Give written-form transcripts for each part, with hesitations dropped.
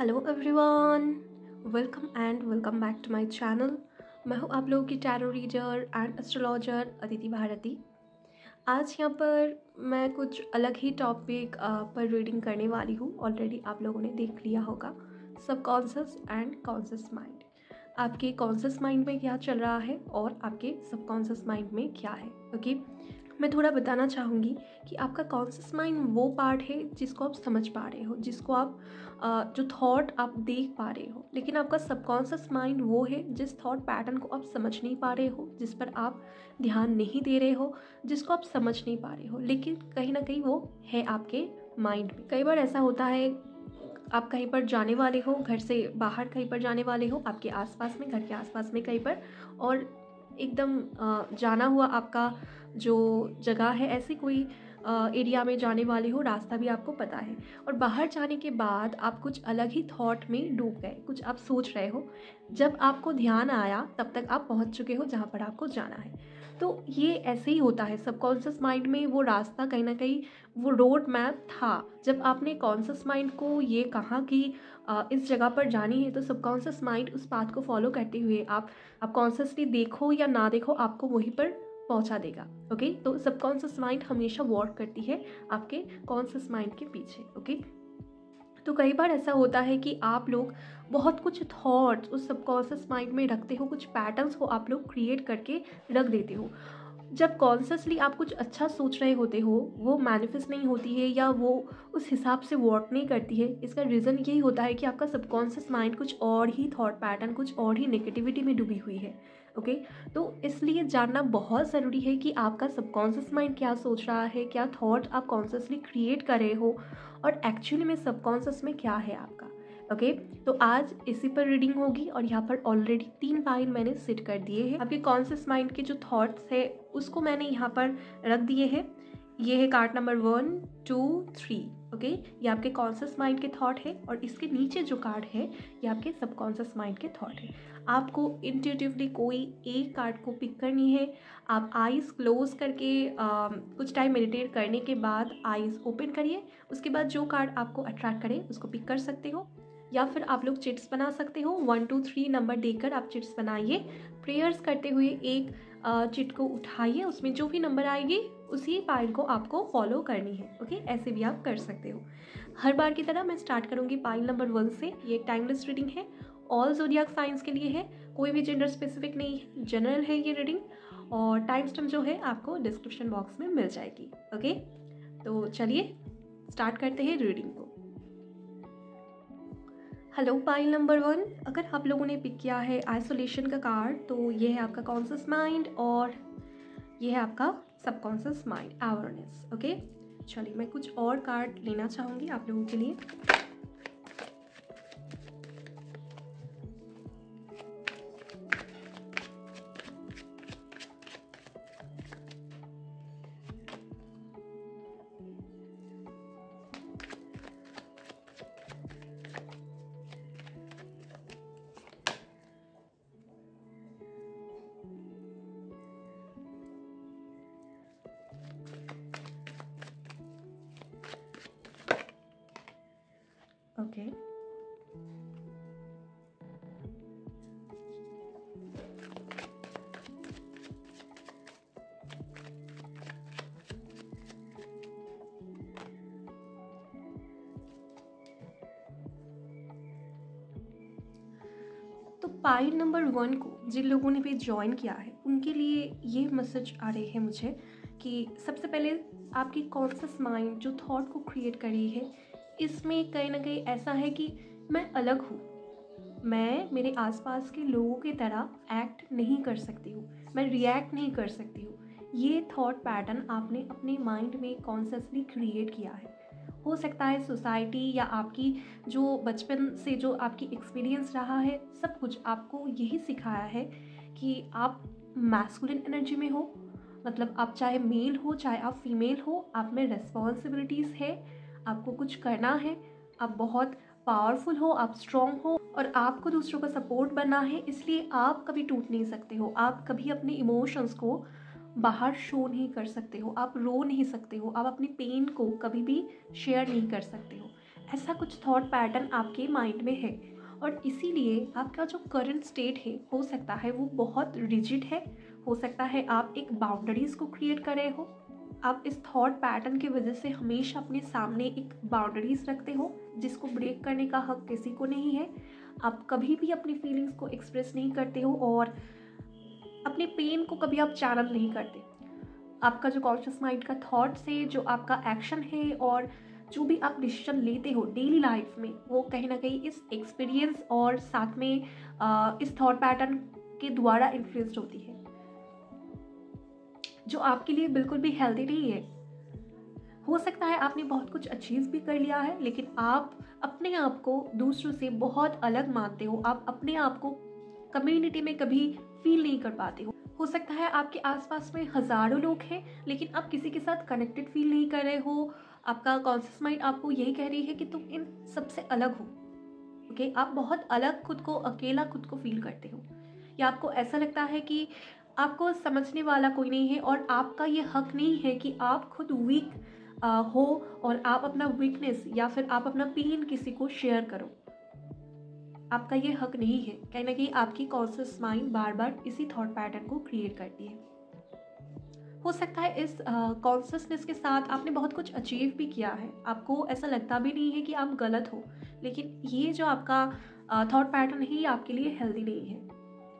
Hello everyone, welcome back to my channel. मैं हूँ आप लोगों की tarot reader and astrologer Aditi Bharti. आज यहाँ पर मैं कुछ अलग ही टॉपिक पर रीडिंग करने वाली हूँ। ऑलरेडी आप लोगों ने देख लिया होगा, सबकॉन्शियस एंड कॉन्शियस माइंड। आपके कॉन्शियस माइंड में क्या चल रहा है और आपके सबकॉन्शियस माइंड में क्या है। ओके, मैं थोड़ा बताना चाहूँगी कि आपका कॉन्शियस माइंड वो पार्ट है जिसको आप समझ पा रहे हो, जिसको आप जो थॉट आप देख पा रहे हो। लेकिन आपका सबकॉन्शियस माइंड वो है जिस थॉट पैटर्न को आप समझ नहीं पा रहे हो, जिस पर आप ध्यान नहीं दे रहे हो, जिसको आप समझ नहीं पा रहे हो, लेकिन कहीं ना कहीं वो है आपके माइंड में। कई बार ऐसा होता है, आप कहीं पर जाने वाले हो, घर से बाहर कहीं पर जाने वाले हो, आपके आसपास में, घर के आसपास में कहीं पर, और एकदम जाना हुआ आपका जो जगह है, ऐसी कोई एरिया में जाने वाले हो, रास्ता भी आपको पता है, और बाहर जाने के बाद आप कुछ अलग ही थॉट में डूब गए, कुछ आप सोच रहे हो। जब आपको ध्यान आया तब तक आप पहुंच चुके हो जहां पर आपको जाना है। तो ये ऐसे ही होता है सबकॉन्शियस माइंड में। वो रास्ता कहीं ना कहीं वो रोड मैप था। जब आपने कॉन्शियस माइंड को ये कहा कि इस जगह पर जानी है, तो सबकॉन्शियस माइंड उस पाथ को फॉलो करते हुए आप कॉन्शियसली देखो या ना देखो, आपको वहीं पर पहुंचा देगा। ओके, तो सबकॉन्शियस माइंड हमेशा वर्क करती है आपके कॉन्शियस माइंड के पीछे। ओके, तो कई बार ऐसा होता है कि आप लोग बहुत कुछ थॉट्स उस सबकॉन्शियस माइंड में रखते हो, कुछ पैटर्न्स को आप लोग क्रिएट करके रख देते हो। जब कॉन्शियसली आप कुछ अच्छा सोच रहे होते हो, वो मैनिफेस्ट नहीं होती है या वो उस हिसाब से वर्क नहीं करती है। इसका रीज़न यही होता है कि आपका सबकॉन्शियस माइंड कुछ और ही थॉट पैटर्न, कुछ और ही नेगेटिविटी में डूबी हुई है। ओके, तो इसलिए जानना बहुत ज़रूरी है कि आपका सबकॉन्शियस माइंड क्या सोच रहा है, क्या थॉट आप कॉन्शियसली क्रिएट कर रहे हो, और एक्चुअली में सबकॉन्शियस में क्या है आपका। ओके, तो आज इसी पर रीडिंग होगी, और यहाँ पर ऑलरेडी 3 पाइल मैंने सेट कर दिए हैं। आपके कॉन्शियस माइंड के जो थॉट्स है उसको मैंने यहाँ पर रख दिए हैं। ये है कार्ड नंबर 1, 2, 3। ओके, ये आपके कॉन्शियस माइंड के थॉट है, और इसके नीचे जो कार्ड है ये आपके सबकॉन्शियस माइंड के थॉट है। आपको इंट्यूटिवली कोई एक कार्ड को पिक करनी है। आप आईज क्लोज करके कुछ टाइम मेडिटेट करने के बाद आईज ओपन करिए। उसके बाद जो कार्ड आपको अट्रैक्ट करे उसको पिक कर सकते हो, या फिर आप लोग चिट्स बना सकते हो। 1, 2, 3 नंबर देकर आप चिट्स बनाइए। प्रेयर्स करते हुए एक चिट को उठाइए, उसमें जो भी नंबर आएगी उसी पाइल को आपको फॉलो करनी है। ओके, ऐसे भी आप कर सकते हो। हर बार की तरह मैं स्टार्ट करूंगी पाइल नंबर 1 से। ये एक टाइमलेस रीडिंग है, ऑल ज़ोडिएक साइंस के लिए है, कोई भी जेंडर स्पेसिफिक नहीं है, जनरल है ये रीडिंग, और टाइम स्टैम्प जो है आपको डिस्क्रिप्शन बॉक्स में मिल जाएगी। ओके, तो चलिए स्टार्ट करते हैं रीडिंग को। हेलो पाइल नंबर 1, अगर आप लोगों ने पिक किया है आइसोलेशन का कार्ड, तो ये है आपका कॉन्शियस माइंड और ये है आपका सबकॉन्शियस माइंड अवेयरनेस। ओके, चलिए मैं कुछ और कार्ड लेना चाहूँगी आप लोगों के लिए। ओके, तो पाइल नंबर 1 को जिन लोगों ने भी ज्वाइन किया है उनके लिए ये मैसेज आ रही है मुझे कि सबसे पहले आपकी कॉन्शियस माइंड जो थॉट को क्रिएट कर रही है, इसमें कहीं ना कहीं ऐसा है कि मैं अलग हूँ, मैं मेरे आसपास के लोगों की तरह एक्ट नहीं कर सकती हूँ, मैं रिएक्ट नहीं कर सकती हूँ। ये थॉट पैटर्न आपने अपने माइंड में कॉन्शियसली क्रिएट किया है। हो सकता है सोसाइटी या आपकी जो बचपन से जो आपकी एक्सपीरियंस रहा है, सब कुछ आपको यही सिखाया है कि आप मैस्कुलिन एनर्जी में हो, मतलब आप चाहे मेल हो चाहे आप फीमेल हो, आप में रिस्पॉन्सिबिलिटीज़ है, आपको कुछ करना है, आप बहुत पावरफुल हो, आप स्ट्रॉन्ग हो, और आपको दूसरों का सपोर्ट बनना है। इसलिए आप कभी टूट नहीं सकते हो, आप कभी अपने इमोशंस को बाहर शो नहीं कर सकते हो, आप रो नहीं सकते हो, आप अपनी पेन को कभी भी शेयर नहीं कर सकते हो। ऐसा कुछ थॉट पैटर्न आपके माइंड में है और इसीलिए आपका जो करंट स्टेट है हो सकता है वो बहुत रिजिड है। हो सकता है आप एक बाउंड्रीज को क्रिएट कर रहे हो। आप इस थॉट पैटर्न की वजह से हमेशा अपने सामने एक बाउंड्रीज रखते हो जिसको ब्रेक करने का हक किसी को नहीं है। आप कभी भी अपनी फीलिंग्स को एक्सप्रेस नहीं करते हो और अपने पेन को कभी आप चैनल नहीं करते। आपका जो कॉन्शियस माइंड का थॉट से जो आपका एक्शन है और जो भी आप डिसीजन लेते हो डेली लाइफ में, वो कहीं ना कहीं इस एक्सपीरियंस और साथ में इस थॉट पैटर्न के द्वारा इन्फ्लुएंस्ड होती है, जो आपके लिए बिल्कुल भी हेल्दी नहीं है। हो सकता है आपने बहुत कुछ अचीव भी कर लिया है, लेकिन आप अपने आप को दूसरों से बहुत अलग मानते हो। आप अपने आप को कम्युनिटी में कभी फील नहीं कर पाते हो सकता है आपके आसपास में हज़ारों लोग हैं, लेकिन आप किसी के साथ कनेक्टेड फील नहीं कर रहे हो। आपका कॉन्शियस माइंड आपको यही कह रही है कि तुम इन सबसे अलग हो। ओके, आप बहुत अलग खुद को, अकेला खुद को फील करते हो, या आपको ऐसा लगता है कि आपको समझने वाला कोई नहीं है और आपका ये हक नहीं है कि आप खुद वीक हो और आप अपना वीकनेस या फिर आप अपना पेन किसी को शेयर करो। आपका ये हक नहीं है। कहीं ना कहीं आपकी कॉन्शियस माइंड बार बार इसी थॉट पैटर्न को क्रिएट करती है। हो सकता है इस कॉन्शियसनेस के साथ आपने बहुत कुछ अचीव भी किया है, आपको ऐसा लगता भी नहीं है कि आप गलत हो, लेकिन ये जो आपका थॉट पैटर्न है ये आपके लिए हेल्दी नहीं है।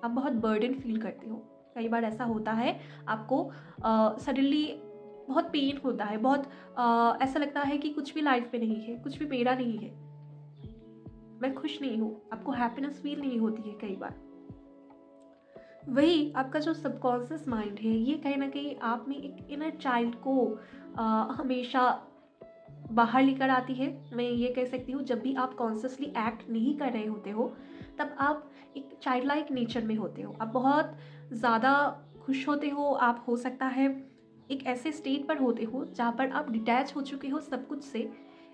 आप बहुत बर्डन फील करते हो। कई बार ऐसा होता है आपको सडनली बहुत पेन होता है, बहुत ऐसा लगता है कि कुछ भी लाइफ में नहीं है, कुछ भी मेरा नहीं है, मैं खुश नहीं हूँ, आपको हैप्पीनेस फील नहीं होती है। कई बार वही आपका जो सबकॉन्शियस माइंड है ये कहीं ना कहीं आप में एक इनर चाइल्ड को हमेशा बाहर लेकर आती है। मैं ये कह सकती हूँ, जब भी आप कॉन्शियसली एक्ट नहीं कर रहे होते हो तब आप एक चाइल्ड लाइक नेचर में होते हो। आप बहुत ज़्यादा खुश होते हो। आप हो सकता है एक ऐसे स्टेट पर होते हो जहाँ पर आप डिटैच हो चुके हो सब कुछ से,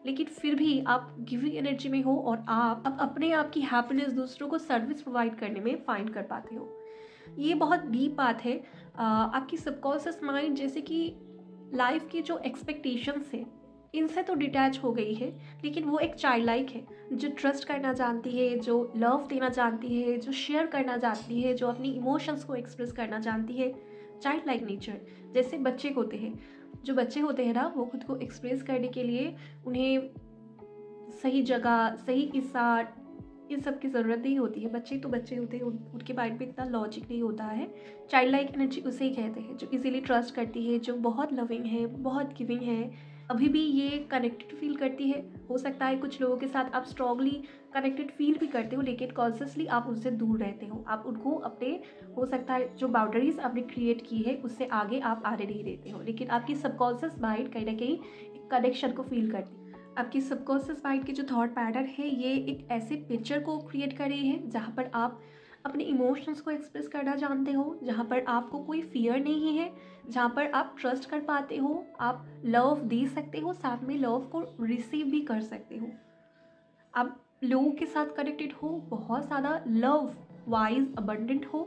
लेकिन फिर भी आप गिविंग एनर्जी में हो और आप अपने आप की हैप्पीनेस दूसरों को सर्विस प्रोवाइड करने में फाइंड कर पाते हो। ये बहुत डीप बात है। आपकी सबकॉन्शियस माइंड जैसे कि लाइफ की जो एक्सपेक्टेशंस है इनसे तो डिटैच हो गई है, लेकिन वो एक चाइल्ड लाइक है जो ट्रस्ट करना जानती है, जो लव देना जानती है, जो शेयर करना जानती है, जो अपनी इमोशंस को एक्सप्रेस करना जानती है। चाइल्ड लाइक नेचर जैसे बच्चे होते हैं, जो बच्चे होते हैं ना, वो खुद को एक्सप्रेस करने के लिए उन्हें सही जगह, सही इशार, इन सब की ज़रूरत नहीं होती है। बच्चे तो बच्चे होते हैं, उनके माइंड में इतना लॉजिक नहीं होता है। चाइल्ड लाइक एनर्जी उसे ही कहते हैं जो इजीली ट्रस्ट करती है, जो बहुत लविंग है, बहुत गिविंग है, अभी भी ये कनेक्टेड फील करती है। हो सकता है कुछ लोगों के साथ आप स्ट्रांगली कनेक्टेड फील भी करते हो, लेकिन कॉन्शियसली आप उनसे दूर रहते हो। आप उनको अपने, हो सकता है जो बाउंड्रीज आपने क्रिएट की है उससे आगे आप आने नहीं देते हो, लेकिन आपकी सबकॉन्शियस माइंड कहीं ना कहीं एक कनेक्शन को फील करती है। आपकी सबकॉन्शियस माइंड की जो थॉट पैटर्न है ये एक ऐसे पिक्चर को क्रिएट कर रही है जहाँ पर आप अपने इमोशंस को एक्सप्रेस करना जानते हो, जहाँ पर आपको कोई फियर नहीं है, जहाँ पर आप ट्रस्ट कर पाते हो, आप लव दे सकते हो, साथ में लव को रिसीव भी कर सकते हो। आप लोगों के साथ कनेक्टेड हो, बहुत ज़्यादा लव वाइज अबंडेंट हो,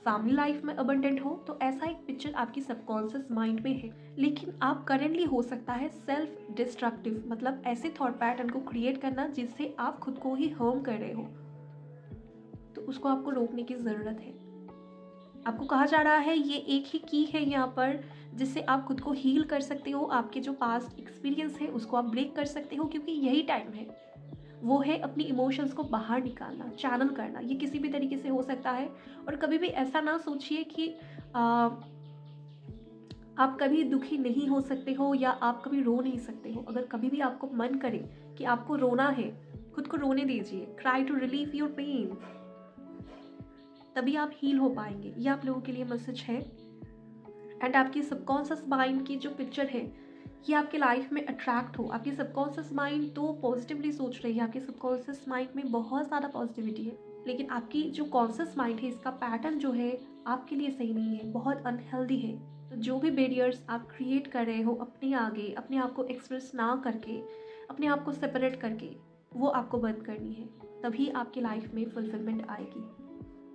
फैमिली लाइफ में अबंडेंट हो, तो ऐसा एक पिक्चर आपकी सबकॉन्शियस माइंड में है। लेकिन आप करेंटली हो सकता है सेल्फ डिस्ट्रक्टिव, मतलब ऐसे थॉट पैटर्न को क्रिएट करना जिससे आप खुद को ही हार्म कर रहे हो, तो उसको आपको रोकने की ज़रूरत है। आपको कहा जा रहा है ये एक ही की है यहाँ पर जिससे आप खुद को हील कर सकते हो। आपके जो पास्ट एक्सपीरियंस है उसको आप ब्रेक कर सकते हो, क्योंकि यही टाइम है, वो है अपनी इमोशंस को बाहर निकालना, चैनल करना। ये किसी भी तरीके से हो सकता है। और कभी भी ऐसा ना सोचिए कि आप कभी दुखी नहीं हो सकते हो या आप कभी रो नहीं सकते हो। अगर कभी भी आपको मन करे कि आपको रोना है, खुद को रोने दीजिए। Cry to relieve your pain, तभी आप हील हो पाएंगे। ये आप लोगों के लिए मैसेज है। एंड आपकी सबकॉन्शियस माइंड की जो पिक्चर है ये आपके लाइफ में अट्रैक्ट हो। आपकी सबकॉन्शियस माइंड तो पॉजिटिवली सोच रही है, आपके सबकॉन्शियस माइंड में बहुत ज़्यादा पॉजिटिविटी है, लेकिन आपकी जो कॉन्शियस माइंड है इसका पैटर्न जो है आपके लिए सही नहीं है, बहुत अनहेल्दी है। तो जो भी बैरियर्स आप क्रिएट कर रहे हो अपने आगे, अपने आप को एक्सप्रेस ना करके, अपने आप को सेपरेट करके, वो आपको बंद करनी है, तभी आपकी लाइफ में फुलफिलमेंट आएगी।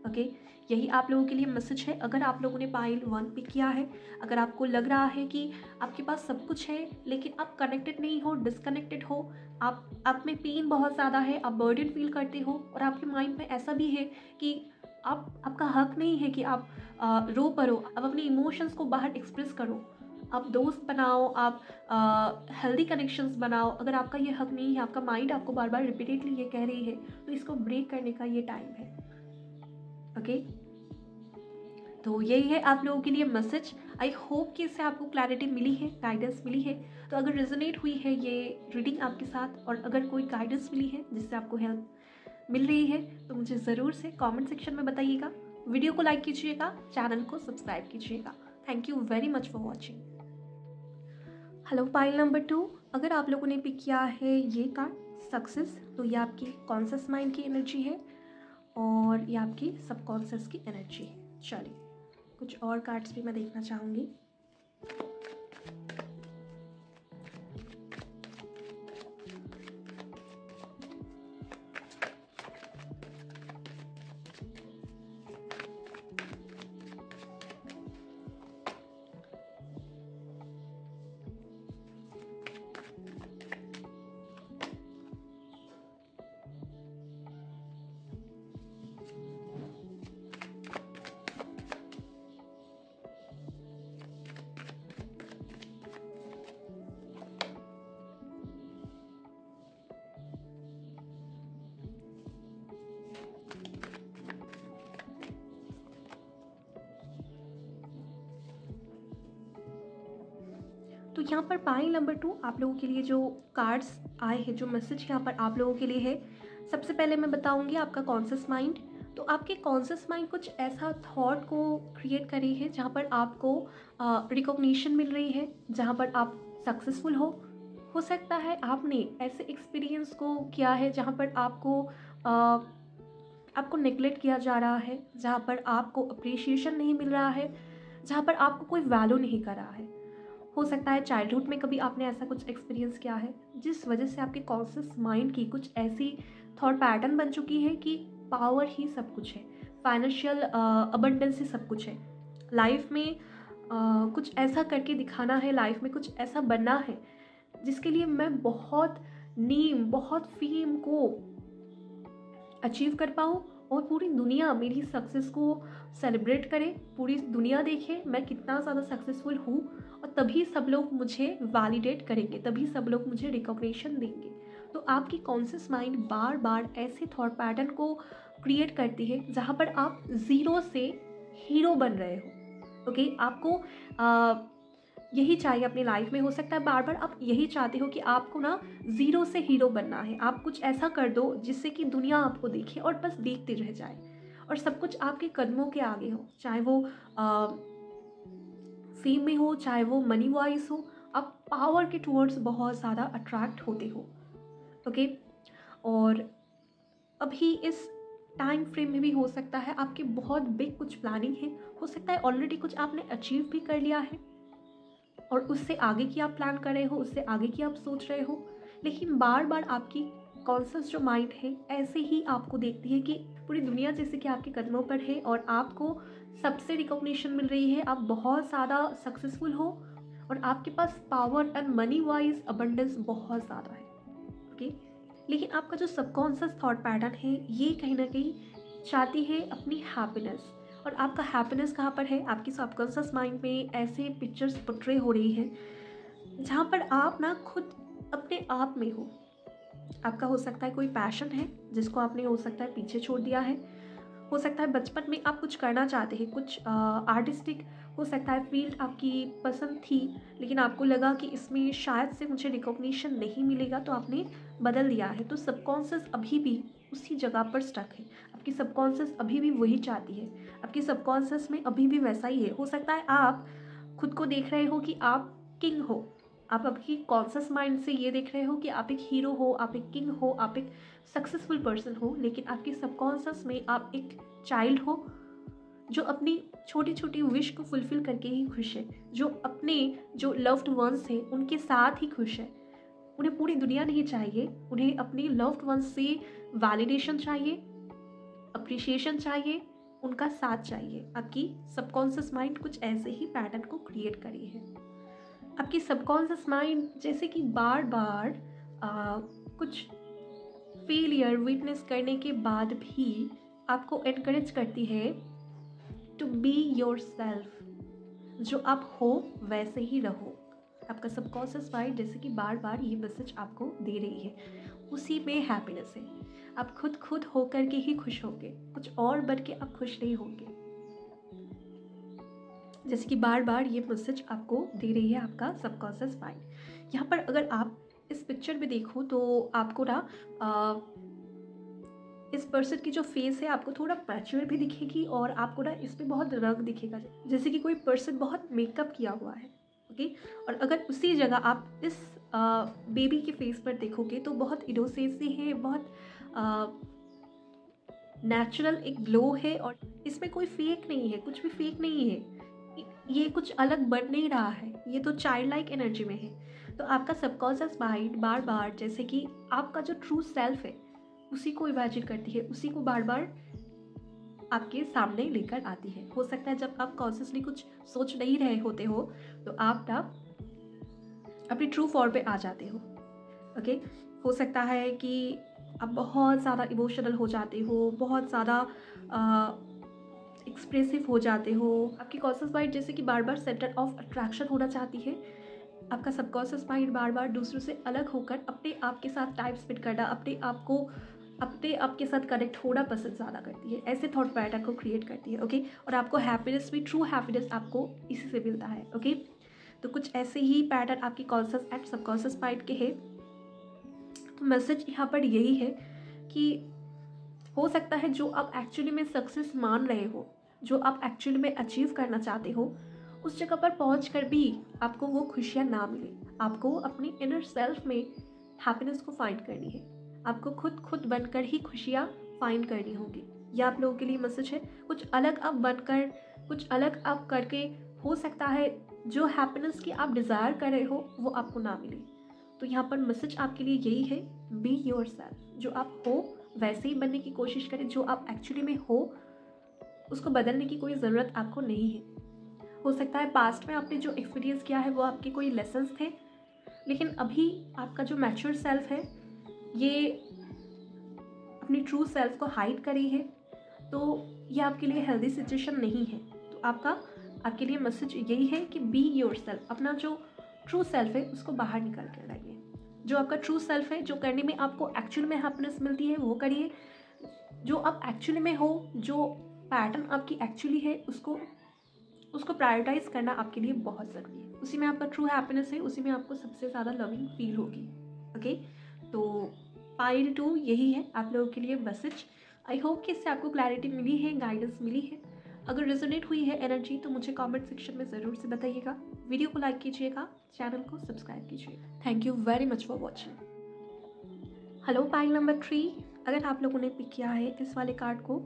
ओके, यही आप लोगों के लिए मैसेज है। अगर आप लोगों ने पाइल 1 पिक किया है, अगर आपको लग रहा है कि आपके पास सब कुछ है लेकिन आप कनेक्टेड नहीं हो, डिसकनेक्टेड हो, आप में पेन बहुत ज़्यादा है, आप बर्डन फील करते हो और आपके माइंड में ऐसा भी है कि आपका हक नहीं है कि आप रो पड़ो, आप अपने इमोशंस को बाहर एक्सप्रेस करो, आप दोस्त बनाओ, आप हेल्दी कनेक्शंस बनाओ, अगर आपका ये हक नहीं है, आपका माइंड आपको बार बार रिपीटेडली ये कह रही है, तो इसको ब्रेक करने का ये टाइम है। ओके, तो यही है आप लोगों के लिए मैसेज। आई होप कि इससे आपको क्लैरिटी मिली है, गाइडेंस मिली है। तो अगर रेजोनेट हुई है ये रीडिंग आपके साथ और अगर कोई गाइडेंस मिली है जिससे आपको हेल्प मिल रही है, तो मुझे ज़रूर से कमेंट सेक्शन में बताइएगा। वीडियो को लाइक कीजिएगा, चैनल को सब्सक्राइब कीजिएगा। Thank you very much for watching. Hello pile number 2, अगर आप लोगों ने पिक किया है ये कार्ड सक्सेस, तो ये आपकी कॉन्शियस माइंड की एनर्जी है और ये आपकी सबकॉन्शियस की एनर्जी है। चलिए कुछ और कार्ड्स भी मैं देखना चाहूँगी। तो यहाँ पर पाइल नंबर 2 आप लोगों के लिए जो कार्ड्स आए हैं, जो मैसेज यहाँ पर आप लोगों के लिए है, सबसे पहले मैं बताऊँगी आपका कॉन्शियस माइंड। तो आपके कॉन्शियस माइंड कुछ ऐसा थॉट को क्रिएट कर रही है जहाँ पर आपको रिकॉग्निशन मिल रही है, जहाँ पर आप सक्सेसफुल हो सकता है आपने ऐसे एक्सपीरियंस को किया है जहाँ पर आपको नेग्लेक्ट किया जा रहा है, जहाँ पर आपको अप्रिशिएशन नहीं मिल रहा है, जहाँ पर आपको कोई वैल्यू नहीं कर रहा है। हो सकता है चाइल्डहुड में कभी आपने ऐसा कुछ एक्सपीरियंस किया है जिस वजह से आपके कॉन्शियस माइंड की कुछ ऐसी थॉट पैटर्न बन चुकी है कि पावर ही सब कुछ है, फाइनेंशियल अबंडेंस ही सब कुछ है, लाइफ में कुछ ऐसा करके दिखाना है, लाइफ में कुछ ऐसा बनना है जिसके लिए मैं बहुत फेम को अचीव कर पाऊँ और पूरी दुनिया मेरी सक्सेस को सेलिब्रेट करे, पूरी दुनिया देखे मैं कितना ज़्यादा सक्सेसफुल हूँ और तभी सब लोग मुझे वैलिडेट करेंगे, तभी सब लोग मुझे रिकॉग्निशन देंगे। तो आपकी कॉन्शियस माइंड बार बार ऐसे थॉट पैटर्न को क्रिएट करती है जहाँ पर आप ज़ीरो से हीरो बन रहे हो। ओके, आपको यही चाहिए अपनी लाइफ में। हो सकता है बार बार आप यही चाहते हो कि आपको ना ज़ीरो से हीरो बनना है, आप कुछ ऐसा कर दो जिससे कि दुनिया आपको देखे और बस देखते रह जाए और सब कुछ आपके कदमों के आगे हो, चाहे वो फेम में हो, चाहे वो मनी वाइज हो, आप पावर के टूवर्ड्स बहुत ज़्यादा अट्रैक्ट होते हो। ओके, और अभी इस टाइम फ्रेम में भी हो सकता है आपकी बहुत बिग कुछ प्लानिंग है, हो सकता है ऑलरेडी कुछ आपने अचीव भी कर लिया है और उससे आगे की आप प्लान कर रहे हो, उससे आगे की आप सोच रहे हो, लेकिन बार बार आपकी कॉन्शियस जो माइंड है ऐसे ही आपको देखती है कि पूरी दुनिया जैसे कि आपके कदमों पर है और आपको सबसे रिकॉग्निशन मिल रही है, आप बहुत ज़्यादा सक्सेसफुल हो और आपके पास power and money wise abundance बहुत ज़्यादा है। ओके, लेकिन आपका जो सबकॉन्शियस थॉट पैटर्न है ये कहीं ना कहीं चाहती है अपनी हैप्पीनेस, और आपका हैप्पीनेस कहाँ पर है, आपकी सबकॉन्शियस माइंड में ऐसे पिक्चर्स पोर्ट्रे हो रही हैं जहाँ पर आप ना खुद अपने आप में आपका हो सकता है कोई पैशन है जिसको आपने हो सकता है पीछे छोड़ दिया है, हो सकता है बचपन में आप कुछ करना चाहते हैं, कुछ आर्टिस्टिक हो सकता है फील्ड आपकी पसंद थी लेकिन आपको लगा कि इसमें शायद से मुझे रिकॉग्निशन नहीं मिलेगा तो आपने बदल दिया है। तो सबकॉन्शियस अभी भी उसी जगह पर स्टक है, आपकी सबकॉन्शियस अभी भी वही चाहती है, आपकी सबकॉन्शियस में अभी भी वैसा ही है। हो सकता है आप खुद को देख रहे हो कि आप किंग हो, आप आपकी कॉन्शियस माइंड से ये देख रहे हो कि आप एक हीरो हो, आप एक किंग हो, आप एक सक्सेसफुल पर्सन हो, लेकिन आपकी सबकॉन्शियस में आप एक चाइल्ड हो जो अपनी छोटी छोटी विश को फुलफिल करके ही खुश है, जो अपने जो लव्ड वंस हैं उनके साथ ही खुश है। उन्हें पूरी दुनिया नहीं चाहिए, उन्हें अपने लव्ड वंस से वैलिडेशन चाहिए, अप्रिशिएशन चाहिए, उनका साथ चाहिए। आपकी सबकॉन्शियस माइंड कुछ ऐसे ही पैटर्न को क्रिएट करी है। आपकी सबकॉन्शियस माइंड जैसे कि बार बार कुछ फेलियर विटनेस करने के बाद भी आपको एनकरेज करती है टू बी योर सेल्फ। जो आप हो वैसे ही रहो। आपका सबकॉन्शियस माइंड जैसे कि बार बार ये मैसेज आपको दे रही है, उसी में हैप्पीनेस है। आप खुद होकर के ही खुश होंगे, कुछ और बन के आप खुश नहीं होंगे। जैसे कि बार बार ये मैसेज आपको दे रही है आपका सबकॉन्शियस माइंड। यहाँ पर अगर आप इस पिक्चर में देखो तो आपको ना इस पर्सन की जो फेस है आपको थोड़ा मैच्योर भी दिखेगी और आपको ना इसमें बहुत रंग दिखेगा, जैसे कि कोई पर्सन बहुत मेकअप किया हुआ है। ओके, और अगर उसी जगह आप इस बेबी के फेस पर देखोगे तो बहुत इनोसेंसी है, बहुत नेचुरल एक ग्लो है और इसमें कोई फेक नहीं है, कुछ भी फेक नहीं है। ये कुछ अलग बन नहीं रहा है, ये तो चाइल्ड लाइक एनर्जी में है। तो आपका सबकॉन्शियस माइंड बार बार जैसे कि आपका जो ट्रू सेल्फ है उसी को इमेजिन करती है, उसी को बार बार आपके सामने लेकर आती है। हो सकता है जब आप कॉन्शियसली कुछ सोच नहीं रहे होते हो तो आप ना अपनी ट्रू फॉर्म पे आ जाते हो। ओके, हो सकता है कि आप बहुत ज़्यादा इमोशनल हो जाते हो, बहुत ज़्यादा एक्सप्रेसिव हो जाते हो। आपकी कॉन्शियस माइंड जैसे कि बार बार सेंटर ऑफ अट्रैक्शन होना चाहती है। आपका सबकॉन्शियस माइंड बार बार दूसरों से अलग होकर अपने आप के साथ टाइम स्पेंड करना, अपने आप के साथ कनेक्ट होना पसंद ज़्यादा करती है। ऐसे थॉट पैटर्न को क्रिएट करती है। ओके, और आपको हैप्पीनेस भी, ट्रू हैप्पीनेस आपको इसी से मिलता है। ओके, तो कुछ ऐसे ही पैटर्न आपकी कॉन्शियस एंड सबकॉन्शियस माइंड के हैं। तो मैसेज यहाँ पर यही है कि हो सकता है जो आप एक्चुअली में सक्सेस मान रहे हो, जो आप एक्चुअली में अचीव करना चाहते हो, उस जगह पर पहुंचकर भी आपको वो खुशियाँ ना मिले। आपको अपनी इनर सेल्फ में हैप्पीनेस को फाइंड करनी है। आपको खुद बनकर ही खुशियाँ फाइंड करनी होगी। यह आप लोगों के लिए मैसेज है। कुछ अलग आप बनकर, कुछ अलग आप करके हो सकता है जो हैप्पीनेस की आप डिज़ायर कर रहे हो वो आपको ना मिले। तो यहाँ पर मैसेज आपके लिए यही है, बी योर सेल्फ। जो आप हो वैसे ही बनने की कोशिश करें। जो आप एक्चुअली में हो उसको बदलने की कोई ज़रूरत आपको नहीं है। हो सकता है पास्ट में आपने जो एक्सपीरियंस किया है वो आपके कोई लेसन्स थे, लेकिन अभी आपका जो मैच्योर सेल्फ है ये अपनी ट्रू सेल्फ को हाइड करी है, तो ये आपके लिए हेल्दी सिचुएशन नहीं है। तो आपके लिए मैसेज यही है कि बी योर सेल्फ। अपना जो ट्रू सेल्फ है उसको बाहर निकाल कर लाइए। जो आपका ट्रू सेल्फ है, जो करने में आपको एक्चुअल में हैप्पीनेस मिलती है वो करिए। जो आप एक्चुअली में हो, जो पैटर्न आपकी एक्चुअली है उसको प्रायोरिटाइज करना आपके लिए बहुत ज़रूरी है। उसी में आपका ट्रू हैप्पीनेस है, उसी में आपको सबसे ज़्यादा लविंग फील होगी। ओके, तो पाइल 2 यही है आप लोगों के लिए मैसेज। आई होप कि इससे आपको क्लैरिटी मिली है, गाइडेंस मिली है। अगर रेजोनेट हुई है एनर्जी तो मुझे कमेंट सेक्शन में ज़रूर से बताइएगा। वीडियो को लाइक कीजिएगा, चैनल को सब्सक्राइब कीजिएगा। Thank you very much for watching. Hello pile number 3, अगर आप लोगों ने पिक किया है इस वाले कार्ड को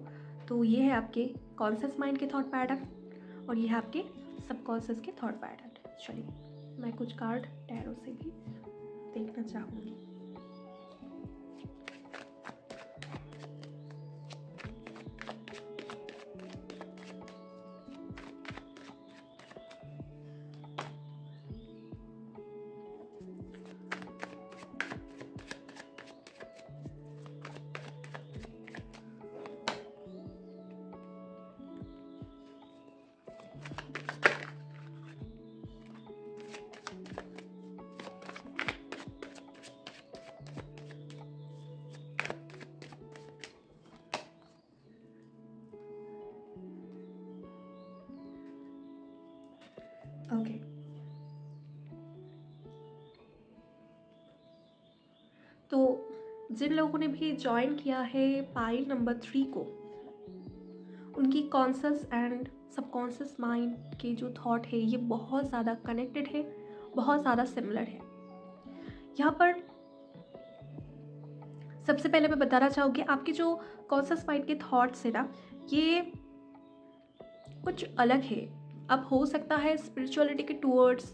तो ये है आपके कॉन्शियस माइंड के थॉट पैटर्न और ये है आपके सबकॉन्शियस के थॉट पैटर्न। चलिए मैं कुछ कार्ड टैरो से भी देखना चाहूँगी। ओके, तो जिन लोगों ने भी ज्वाइन किया है पाइल नंबर 3 को, उनकी कॉन्शियस एंड सबकॉन्शियस माइंड के जो थॉट है ये बहुत ज़्यादा कनेक्टेड है, बहुत ज़्यादा सिमिलर है। यहाँ पर सबसे पहले मैं बताना चाहूँगी आपके जो कॉन्शियस माइंड के थॉट्स है ना, ये कुछ अलग है। अब हो सकता है स्पिरिचुअलिटी के टूवर्ड्स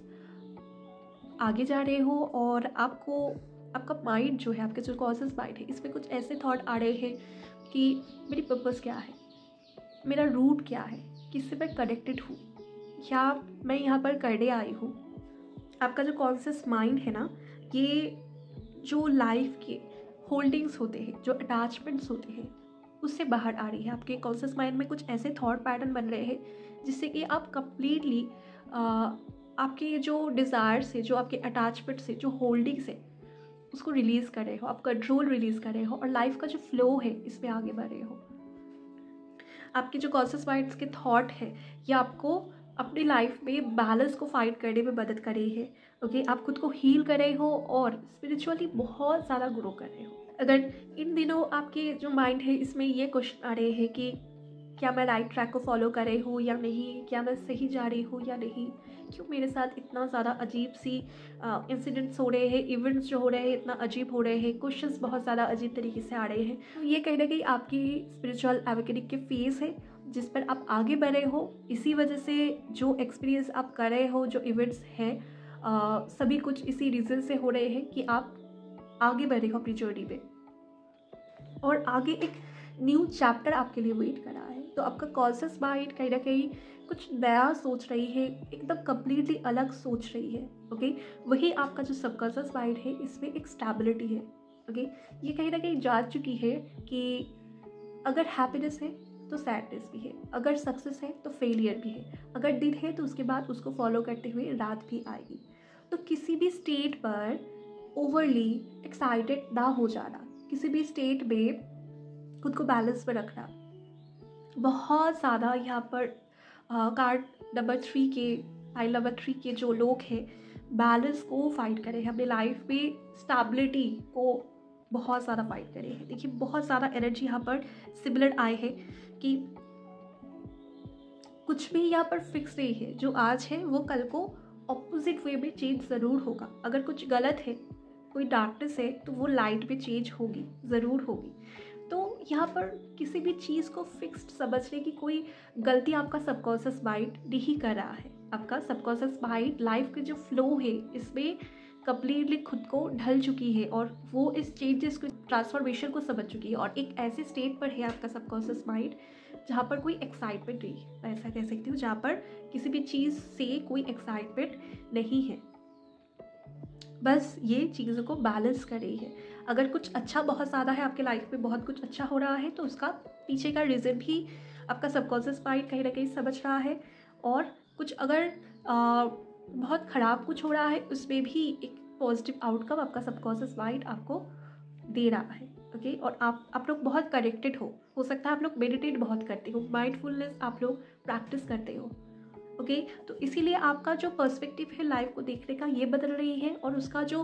आगे जा रहे हो और आपका माइंड जो है, आपके जो कॉन्शियस माइंड है, इसमें कुछ ऐसे थॉट आ रहे हैं कि मेरी पर्पस क्या है, मेरा रूट क्या है, किससे मैं कनेक्टेड हूँ, या मैं यहाँ पर करने आई हूँ। आपका जो कॉन्शियस माइंड है ना, ये जो लाइफ के होल्डिंग्स होते हैं, जो अटैचमेंट्स होते हैं, उससे बाहर आ रही है। आपके कॉन्शियस माइंड में कुछ ऐसे थॉट पैटर्न बन रहे हैं जिससे कि आप कंप्लीटली आपके जो डिज़ायर्स है, जो आपके अटैचमेंट्स है, जो होल्डिंग्स है, उसको रिलीज़ कर रहे हो, आप कंट्रोल रिलीज़ कर रहे हो और लाइफ का जो फ्लो है इसमें आगे बढ़ रहे हो। आपके जो कॉन्शियस माइंड्स के थॉट है ये आपको अपनी लाइफ में बैलेंस को फाइंड करने में मदद कर रही है। ओके, आप खुद को हील कर रहे हो और स्पिरिचुअली बहुत ज़्यादा ग्रो कर रहे हो। अगर इन दिनों आपके जो माइंड है इसमें ये क्वेश्चन आ रहे हैं कि क्या मैं राइट ट्रैक को फॉलो कर रही हूँ या नहीं, क्या मैं सही जा रही हूँ या नहीं, क्यों मेरे साथ इतना ज़्यादा अजीब सी इंसिडेंट्स हो रहे हैं, इवेंट्स जो हो रहे हैं इतना अजीब हो रहे हैं, क्वेश्चंस बहुत ज़्यादा अजीब तरीके से आ रहे हैं। तो ये कहीं ना कहीं आपकी स्पिरिचुअल एवेकनिंग के फेज़ है जिस पर आप आगे बढ़ रहे हो। इसी वजह से जो एक्सपीरियंस आप कर रहे हो, जो इवेंट्स हैं, सभी कुछ इसी रीज़न से हो रहे हैं कि आप आगे बढ़ रहे हो अपनी जर्नी में और आगे एक न्यू चैप्टर आपके लिए वेट कर रहा है। तो आपका कॉन्शियस माइंड कहीं ना कहीं कुछ नया सोच रही है, एकदम कम्प्लीटली अलग सोच रही है। ओके, वही आपका जो सबकॉन्शियस माइंड है इसमें एक स्टेबिलिटी है। ओके, ये कहीं ना कहीं जान चुकी है कि अगर हैप्पीनेस है तो सैडनेस भी है, अगर सक्सेस है तो फेलियर भी है, अगर दिन है तो उसके बाद उसको फॉलो करते हुए रात भी आएगी। तो किसी भी स्टेट पर ओवरली एक्साइटेड ना हो जाना, किसी भी स्टेट में खुद को बैलेंस में रखना। बहुत ज़्यादा यहाँ पर कार्ड नंबर 3 के, फाइल नंबर 3 के जो लोग हैं बैलेंस को फाइट करें हैं, अपने लाइफ में स्टेबिलिटी को बहुत ज़्यादा फाइट करें हैं। देखिए बहुत ज़्यादा एनर्जी यहाँ पर सिमिलर आए हैं कि कुछ भी यहाँ पर फिक्स नहीं है। जो आज है वो कल को ऑपोजिट वे में चेंज ज़रूर होगा। अगर कुछ गलत है, कोई डार्कनेस है, तो वो लाइट में चेंज होगी, ज़रूर होगी। तो यहाँ पर किसी भी चीज़ को फिक्स्ड समझने की कोई गलती आपका सबकॉन्शियस माइंड नहीं कर रहा है। आपका सबकॉन्शियस माइंड लाइफ के जो फ्लो है इसमें कंप्लीटली खुद को ढल चुकी है और वो इस चेंजेस को, ट्रांसफॉर्मेशन को समझ चुकी है और एक ऐसे स्टेट पर है आपका सबकॉन्शियस माइंड जहाँ पर कोई एक्साइटमेंट नहीं है। मैं ऐसा कह सकती हूँ जहाँ पर किसी भी चीज़ से कोई एक्साइटमेंट नहीं है, बस ये चीज़ों को बैलेंस कर रही है। अगर कुछ अच्छा बहुत ज़्यादा है आपके लाइफ में, बहुत कुछ अच्छा हो रहा है, तो उसका पीछे का रीज़न भी आपका सबकॉन्शियस माइंड कहीं ना कहीं समझ रहा है। और कुछ अगर बहुत ख़राब कुछ हो रहा है उसमें भी एक पॉजिटिव आउटकम आपका सबकॉन्शियस माइंड आपको दे रहा है। ओके, और आप लोग बहुत कनेक्टेड हो सकता है आप लोग मेडिटेट बहुत करते हो, माइंडफुलनेस आप लोग प्रैक्टिस करते हो। ओके, तो इसीलिए आपका जो पर्सपेक्टिव है लाइफ को देखने का ये बदल रही है और उसका जो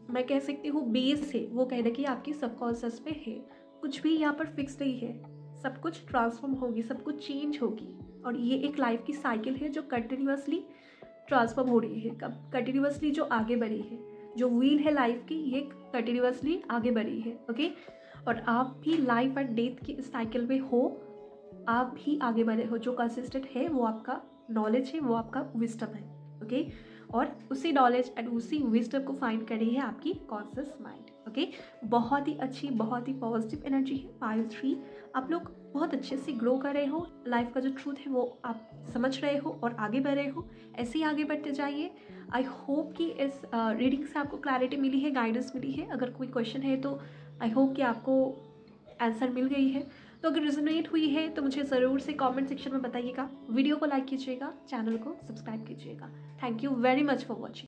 मैं कह सकती हूँ बेस है वो कह कि आपकी सबकॉन्शियस में है। कुछ भी यहाँ पर फिक्स नहीं है, सब कुछ ट्रांसफॉर्म होगी, सब कुछ चेंज होगी और ये एक लाइफ की साइकिल है जो कंटिन्यूअसली ट्रांसफॉर्म हो रही है, कंटिन्यूअसली जो आगे बढ़ी है, जो व्हील है लाइफ की ये कंटिन्यूअसली आगे बढ़ी है। ओके, और आप भी लाइफ एंड डेथ की इस साइकिल में हो, आप भी आगे बढ़े हो। जो कंसिस्टेंट है वो आपका नॉलेज है, वो आपका विजडम है। ओके, और उसी नॉलेज एंड उसी विजडम को फाइंड कर रही है आपकी कॉन्शियस माइंड। ओके, बहुत ही अच्छी, बहुत ही पॉजिटिव एनर्जी है। पाइल 3 आप लोग बहुत अच्छे से ग्रो कर रहे हो, लाइफ का जो ट्रूथ है वो आप समझ रहे हो और आगे बढ़ रहे हो। ऐसे ही आगे बढ़ते जाइए। आई होप कि इस रीडिंग से आपको क्लैरिटी मिली है, गाइडेंस मिली है। अगर कोई क्वेश्चन है तो आई होप कि आपको आंसर मिल गई है। तो अगर रिजोनेट हुई है तो मुझे ज़रूर से कमेंट सेक्शन में बताइएगा। वीडियो को लाइक कीजिएगा, चैनल को सब्सक्राइब कीजिएगा। Thank you very much for watching.